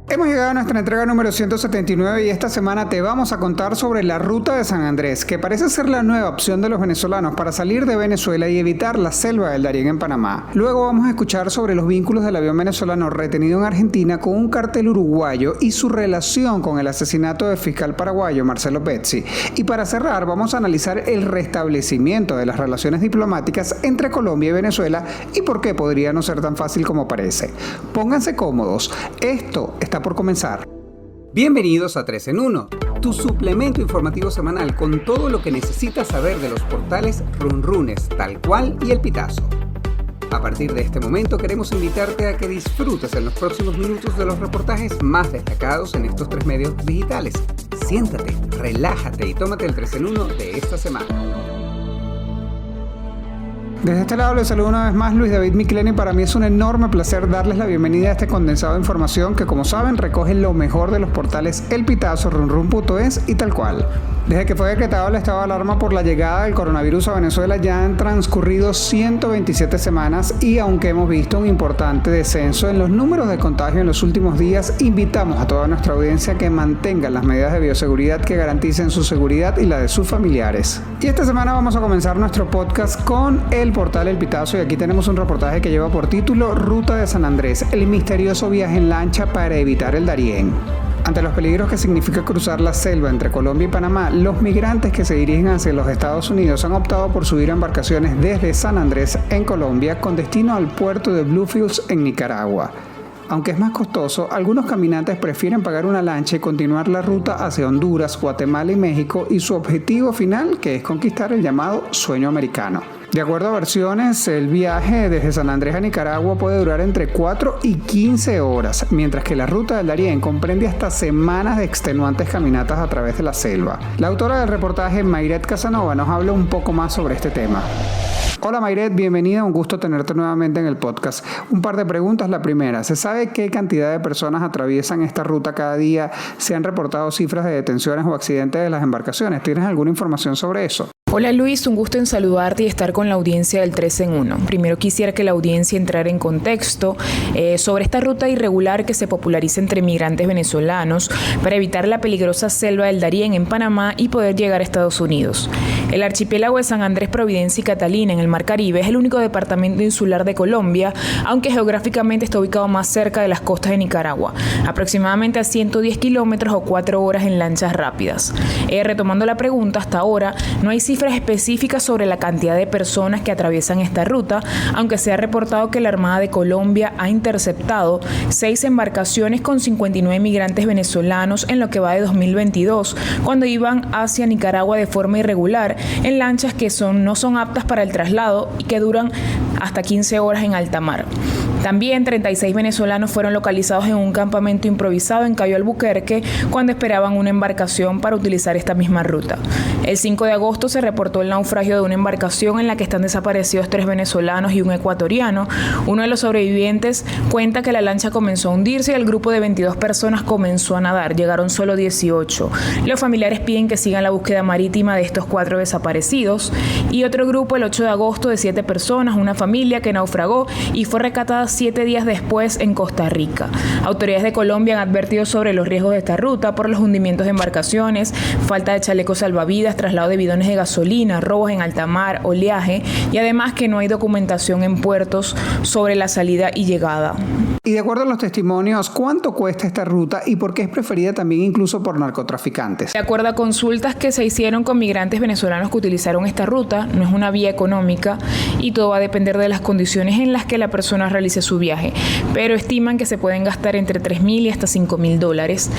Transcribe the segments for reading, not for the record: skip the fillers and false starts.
Hemos llegado a nuestra entrega número 179 y esta semana te vamos a contar sobre la ruta de San Andrés, que parece ser la nueva opción de los venezolanos para salir de Venezuela y evitar la selva del Darién en Panamá. Luego vamos a escuchar sobre los vínculos del avión venezolano retenido en Argentina con un cartel uruguayo y su relación con el asesinato del fiscal paraguayo Marcelo Pezzi. Y para cerrar vamos a analizar el restablecimiento de las relaciones diplomáticas entre Colombia y Venezuela y por qué podría no ser tan fácil como parece. Pónganse cómodos, esto está por comenzar. Bienvenidos a 3 en 1, tu suplemento informativo semanal con todo lo que necesitas saber de los portales Runrunes, Tal Cual y El Pitazo. A partir de este momento queremos invitarte a que disfrutes en los próximos minutos de los reportajes más destacados en estos 3 medios digitales. Siéntate, relájate y tómate el 3 en 1 de esta semana. Desde este lado les saludo una vez más Luis David Miclén y para mí es un enorme placer darles la bienvenida a este condensado de información que, como saben, recoge lo mejor de los portales El Pitazo, Runrun.es y Tal Cual. Desde que fue decretado el estado de alarma por la llegada del coronavirus a Venezuela ya han transcurrido 127 semanas y aunque hemos visto un importante descenso en los números de contagio en los últimos días, invitamos a toda nuestra audiencia que mantengan las medidas de bioseguridad que garanticen su seguridad y la de sus familiares. Y esta semana vamos a comenzar nuestro podcast con el portal El Pitazo y aquí tenemos un reportaje que lleva por título Ruta de San Andrés, el misterioso viaje en lancha para evitar el Darién. Ante los peligros que significa cruzar la selva entre Colombia y Panamá, los migrantes que se dirigen hacia los Estados Unidos han optado por subir a embarcaciones desde San Andrés en Colombia con destino al puerto de Bluefields en Nicaragua. Aunque es más costoso, algunos caminantes prefieren pagar una lancha y continuar la ruta hacia Honduras, Guatemala y México y su objetivo final, que es conquistar el llamado sueño americano. De acuerdo a versiones, el viaje desde San Andrés a Nicaragua puede durar entre 4 y 15 horas, mientras que la ruta del Darién comprende hasta semanas de extenuantes caminatas a través de la selva. La autora del reportaje, Mayret Casanova, nos habla un poco más sobre este tema. Hola Mayret, bienvenida, un gusto tenerte nuevamente en el podcast. Un par de preguntas. La primera, ¿se sabe qué cantidad de personas atraviesan esta ruta cada día? ¿Se han reportado cifras de detenciones o accidentes de las embarcaciones? ¿Tienes alguna información sobre eso? Hola Luis, un gusto en saludarte y estar con la audiencia del 3 en 1. Primero quisiera que la audiencia entrara en contexto sobre esta ruta irregular que se populariza entre migrantes venezolanos para evitar la peligrosa selva del Darién en Panamá y poder llegar a Estados Unidos. El archipiélago de San Andrés, Providencia y Catalina en el Mar Caribe es el único departamento insular de Colombia, aunque geográficamente está ubicado más cerca de las costas de Nicaragua, aproximadamente a 110 kilómetros o 4 horas en lanchas rápidas. Retomando la pregunta, hasta ahora no hay cifras específicas sobre la cantidad de personas que atraviesan esta ruta, aunque se ha reportado que la Armada de Colombia ha interceptado 6 embarcaciones con 59 migrantes venezolanos en lo que va de 2022, cuando iban hacia Nicaragua de forma irregular en lanchas que no son aptas para el traslado y que duran hasta 15 horas en alta mar. También 36 venezolanos fueron localizados en un campamento improvisado en Cayo Albuquerque cuando esperaban una embarcación para utilizar esta misma ruta. El 5 de agosto se reportó el naufragio de una embarcación en la que están desaparecidos 3 venezolanos y un ecuatoriano. Uno de los sobrevivientes cuenta que la lancha comenzó a hundirse y el grupo de 22 personas comenzó a nadar. Llegaron solo 18. Los familiares piden que sigan la búsqueda marítima de estos 4 desaparecidos. Y otro grupo el 8 de agosto de 7 personas, una familia que naufragó y fue rescatada 7 días después en Costa Rica. Autoridades de Colombia han advertido sobre los riesgos de esta ruta por los hundimientos de embarcaciones, falta de chalecos salvavidas, traslado de bidones de gasolina, robos en alta mar, oleaje y además que no hay documentación en puertos sobre la salida y llegada. Y de acuerdo a los testimonios, ¿cuánto cuesta esta ruta y por qué es preferida también incluso por narcotraficantes? De acuerdo a consultas que se hicieron con migrantes venezolanos que utilizaron esta ruta, no es una vía económica y todo va a depender de las condiciones en las que la persona realice su viaje, pero estiman que se pueden gastar entre $3,000 y hasta $5,000.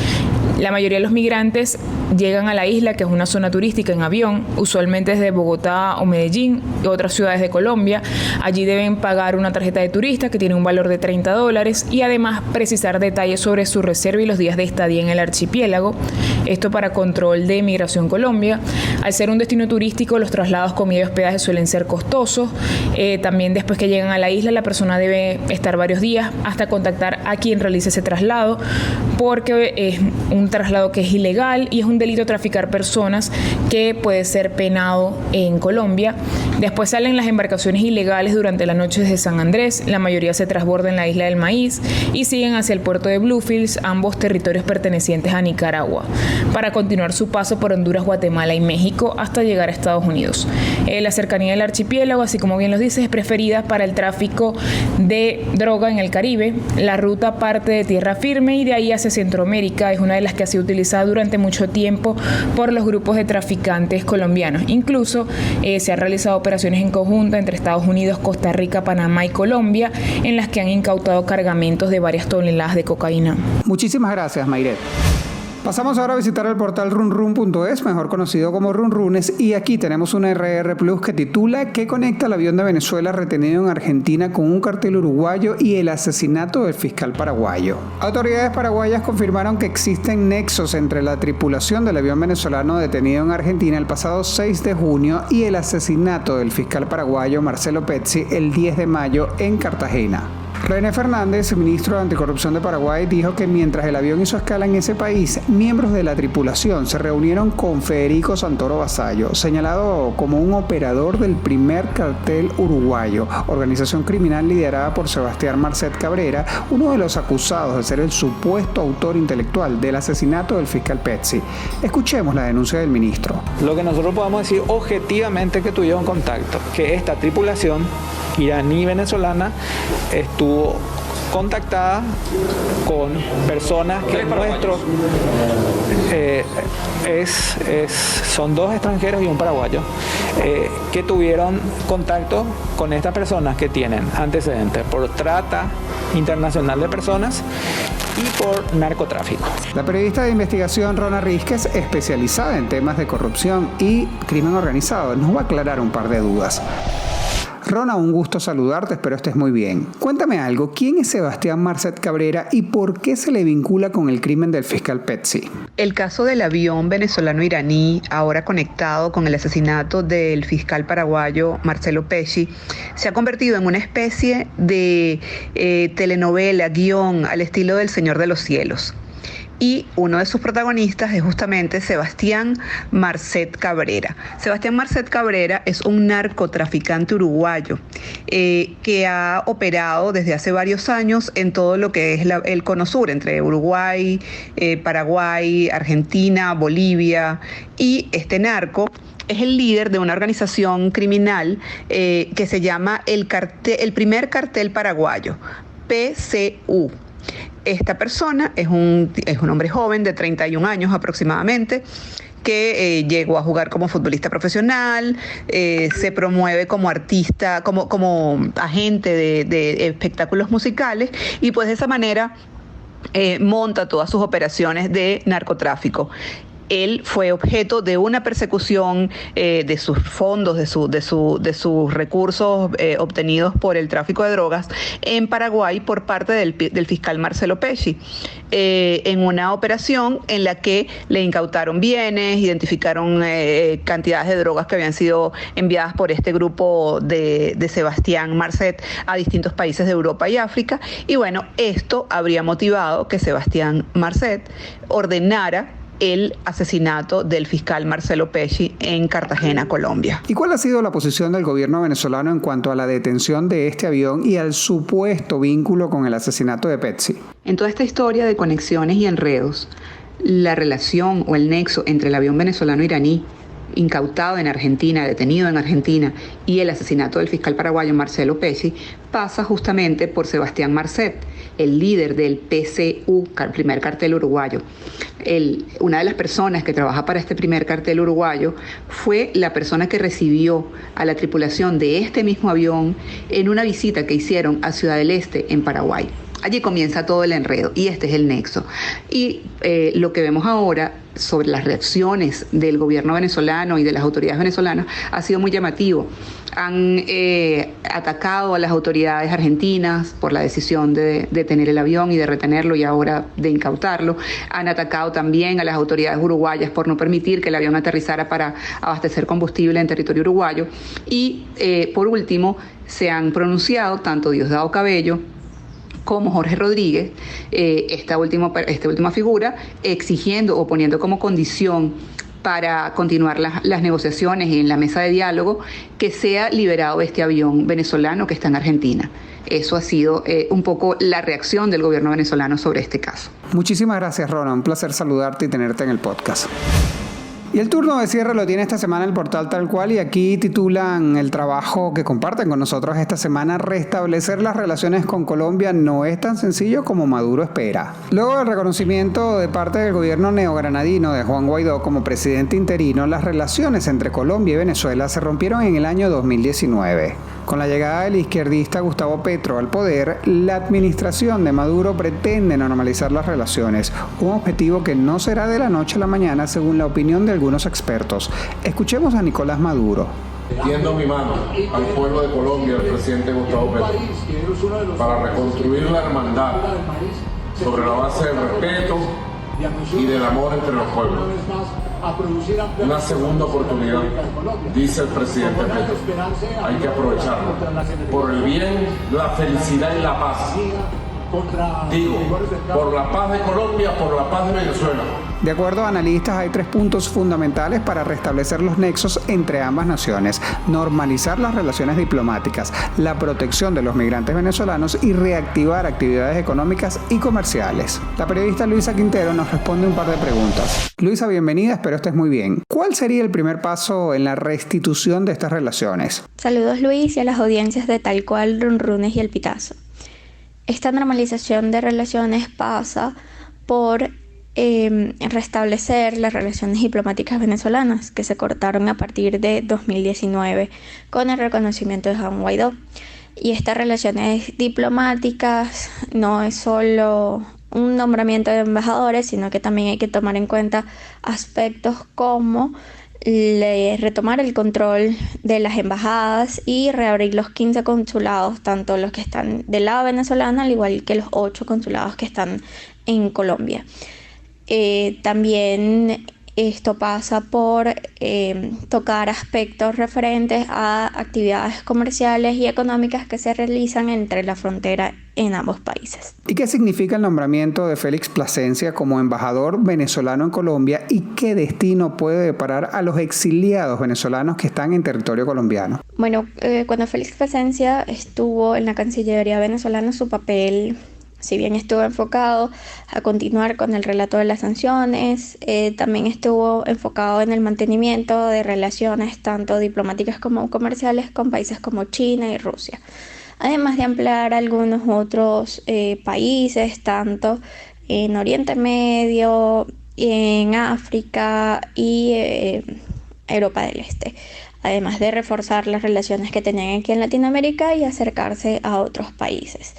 La mayoría de los migrantes llegan a la isla, que es una zona turística, en avión, usualmente desde Bogotá o Medellín y otras ciudades de Colombia. Allí deben pagar una tarjeta de turista que tiene un valor de $30 y además precisar detalles sobre su reserva y los días de estadía en el archipiélago. Esto para control de Migración Colombia. Al ser un destino turístico, los traslados, comida y hospedaje suelen ser costosos. También después que llegan a la isla, la persona debe estar varios días hasta contactar a quien realice ese traslado, porque es un un traslado que es ilegal y es un delito traficar personas que puede ser penado en Colombia. Después salen las embarcaciones ilegales durante las noches de San Andrés, la mayoría se transborda en la Isla del Maíz y siguen hacia el puerto de Bluefields, ambos territorios pertenecientes a Nicaragua, para continuar su paso por Honduras, Guatemala y México hasta llegar a Estados Unidos. La cercanía del archipiélago, así como bien lo dices, es preferida para el tráfico de droga en el Caribe. La ruta parte de tierra firme y de ahí hacia Centroamérica es una de las que ha sido utilizada durante mucho tiempo por los grupos de traficantes colombianos. Incluso se han realizado operaciones en conjunto entre Estados Unidos, Costa Rica, Panamá y Colombia, en las que han incautado cargamentos de varias toneladas de cocaína. Muchísimas gracias, Mayret. Pasamos ahora a visitar el portal runrun.es, mejor conocido como Runrunes, y aquí tenemos una RR Plus que titula ¿Qué conecta el avión de Venezuela retenido en Argentina con un cartel uruguayo y el asesinato del fiscal paraguayo? Autoridades paraguayas confirmaron que existen nexos entre la tripulación del avión venezolano detenido en Argentina el pasado 6 de junio y el asesinato del fiscal paraguayo Marcelo Pezzi el 10 de mayo en Cartagena. René Fernández, ministro de Anticorrupción de Paraguay, dijo que mientras el avión hizo escala en ese país, miembros de la tripulación se reunieron con Federico Santoro Vasallo, señalado como un operador del primer cartel uruguayo, organización criminal liderada por Sebastián Marcet Cabrera, uno de los acusados de ser el supuesto autor intelectual del asesinato del fiscal Pezzi. Escuchemos la denuncia del ministro. Lo que nosotros podemos decir objetivamente que tuvieron contacto, que esta tripulación iraní-venezolana estuvo contactada con personas que nuestros son dos extranjeros y un paraguayo que tuvieron contacto con estas personas que tienen antecedentes por trata internacional de personas y por narcotráfico. La periodista de investigación Rona Rísquez, especializada en temas de corrupción y crimen organizado, nos va a aclarar un par de dudas. Rona, un gusto saludarte, espero estés muy bien. Cuéntame algo, ¿quién es Sebastián Marcet Cabrera y por qué se le vincula con el crimen del fiscal Pezzi? El caso del avión venezolano-iraní, ahora conectado con el asesinato del fiscal paraguayo Marcelo Pezzi, se ha convertido en una especie de telenovela, guión al estilo del Señor de los Cielos. Y uno de sus protagonistas es justamente Sebastián Marcet Cabrera. Sebastián Marcet Cabrera es un narcotraficante uruguayo que ha operado desde hace varios años en todo lo que es el Cono Sur, entre Uruguay, Paraguay, Argentina, Bolivia. Y este narco es el líder de una organización criminal que se llama el primer cartel paraguayo, PCU. Esta persona es un hombre joven de 31 años aproximadamente, que llegó a jugar como futbolista profesional, se promueve como artista, como agente de espectáculos musicales y pues de esa manera monta todas sus operaciones de narcotráfico. Él fue objeto de una persecución de sus fondos, de sus recursos obtenidos por el tráfico de drogas en Paraguay por parte del fiscal Marcelo Pezzi, en una operación en la que le incautaron bienes, identificaron cantidades de drogas que habían sido enviadas por este grupo de Sebastián Marcet a distintos países de Europa y África. Y bueno, esto habría motivado que Sebastián Marcet ordenara el asesinato del fiscal Marcelo Pezzi en Cartagena, Colombia. ¿Y cuál ha sido la posición del gobierno venezolano en cuanto a la detención de este avión y al supuesto vínculo con el asesinato de Pezzi? En toda esta historia de conexiones y enredos, la relación o el nexo entre el avión venezolano-iraní incautado en Argentina, detenido en Argentina, y el asesinato del fiscal paraguayo Marcelo Pezzi pasa justamente por Sebastián Marcet, el líder del PCU, el primer cartel uruguayo. Una de las personas que trabaja para este primer cartel uruguayo fue la persona que recibió a la tripulación de este mismo avión en una visita que hicieron a Ciudad del Este, en Paraguay. Allí comienza todo el enredo y este es el nexo. Y lo que vemos ahora sobre las reacciones del gobierno venezolano y de las autoridades venezolanas ha sido muy llamativo. Han atacado a las autoridades argentinas por la decisión de detener el avión y de retenerlo y ahora de incautarlo. Han atacado también a las autoridades uruguayas por no permitir que el avión aterrizara para abastecer combustible en territorio uruguayo. Y por último, se han pronunciado tanto Diosdado Cabello como Jorge Rodríguez, esta última figura, exigiendo o poniendo como condición para continuar las negociaciones y en la mesa de diálogo, que sea liberado este avión venezolano que está en Argentina. Eso ha sido un poco la reacción del gobierno venezolano sobre este caso. Muchísimas gracias, Rona. Un placer saludarte y tenerte en el podcast. Y el turno de cierre lo tiene esta semana el portal Tal Cual, y aquí titulan el trabajo que comparten con nosotros esta semana: restablecer las relaciones con Colombia no es tan sencillo como Maduro espera. Luego del reconocimiento de parte del gobierno neogranadino de Juan Guaidó como presidente interino, las relaciones entre Colombia y Venezuela se rompieron en el año 2019. Con la llegada del izquierdista Gustavo Petro al poder, la administración de Maduro pretende normalizar las relaciones, un objetivo que no será de la noche a la mañana, según la opinión de algunos expertos. Escuchemos a Nicolás Maduro. Tiendo mi mano al pueblo de Colombia, al presidente Gustavo Petro, para reconstruir la hermandad sobre la base del respeto y del amor entre los pueblos. Una segunda oportunidad, dice el presidente Petro. Hay que aprovecharla por el bien, la felicidad y la paz. Digo, por la paz de Colombia, por la paz de Venezuela. De acuerdo a analistas, hay 3 puntos fundamentales para restablecer los nexos entre ambas naciones: normalizar las relaciones diplomáticas, la protección de los migrantes venezolanos y reactivar actividades económicas y comerciales. La periodista Luisa Quintero nos responde un par de preguntas. Luisa, bienvenida, espero estés muy bien. ¿Cuál sería el primer paso en la restitución de estas relaciones? Saludos, Luis, y a las audiencias de Tal Cual, Runrunes y El Pitazo. Esta normalización de relaciones pasa por restablecer las relaciones diplomáticas venezolanas que se cortaron a partir de 2019 con el reconocimiento de Juan Guaidó. Y estas relaciones diplomáticas no es solo un nombramiento de embajadores, sino que también hay que tomar en cuenta aspectos como retomar el control de las embajadas y reabrir los 15 consulados, tanto los que están del lado venezolano, al igual que los 8 consulados que están en Colombia. También esto pasa por tocar aspectos referentes a actividades comerciales y económicas que se realizan entre la frontera en ambos países. ¿Y qué significa el nombramiento de Félix Plasencia como embajador venezolano en Colombia, y qué destino puede deparar a los exiliados venezolanos que están en territorio colombiano? Bueno, cuando Félix Plasencia estuvo en la Cancillería venezolana, su papel, si bien estuvo enfocado a continuar con el relato de las sanciones, también estuvo enfocado en el mantenimiento de relaciones tanto diplomáticas como comerciales con países como China y Rusia, además de ampliar algunos otros países, tanto en Oriente Medio, en África y Europa del Este, además de reforzar las relaciones que tenían aquí en Latinoamérica y acercarse a otros países.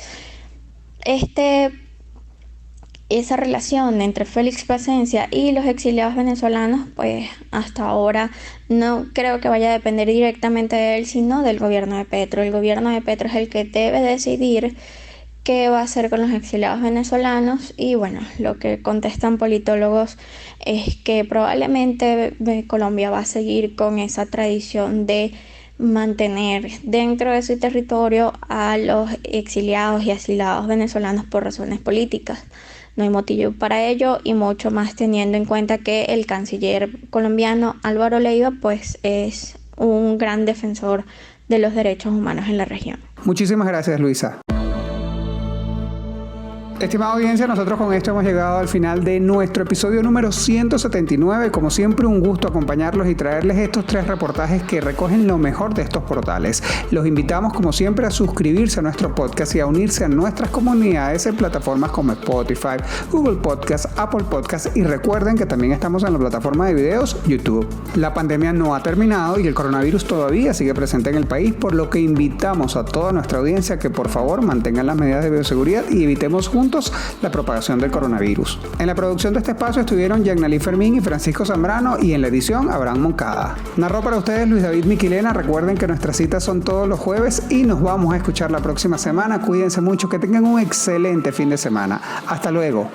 Esa relación entre Félix Plasencia y los exiliados venezolanos, pues hasta ahora no creo que vaya a depender directamente de él, sino del gobierno de Petro. El gobierno de Petro es el que debe decidir qué va a hacer con los exiliados venezolanos, y bueno, lo que contestan politólogos es que probablemente Colombia va a seguir con esa tradición de mantener dentro de su territorio a los exiliados y asilados venezolanos por razones políticas. No hay motivo para ello, y mucho más teniendo en cuenta que el canciller colombiano Álvaro Leiva pues es un gran defensor de los derechos humanos en la región. Muchísimas gracias, Luisa. Estimada audiencia, nosotros con esto hemos llegado al final de nuestro episodio número 179. Como siempre, un gusto acompañarlos y traerles estos 3 reportajes que recogen lo mejor de estos portales. Los invitamos, como siempre, a suscribirse a nuestro podcast y a unirse a nuestras comunidades en plataformas como Spotify, Google Podcast, Apple Podcast, y recuerden que también estamos en la plataforma de videos YouTube. La pandemia no ha terminado y el coronavirus todavía sigue presente en el país, por lo que invitamos a toda nuestra audiencia que por favor mantengan las medidas de bioseguridad y evitemos juntos la propagación del coronavirus. En la producción de este espacio estuvieron Yagnalí Fermín y Francisco Zambrano, y en la edición Abraham Moncada. Narró para ustedes Luis David Miquilena. Recuerden que nuestras citas son todos los jueves y nos vamos a escuchar la próxima semana. Cuídense mucho, que tengan un excelente fin de semana. Hasta luego.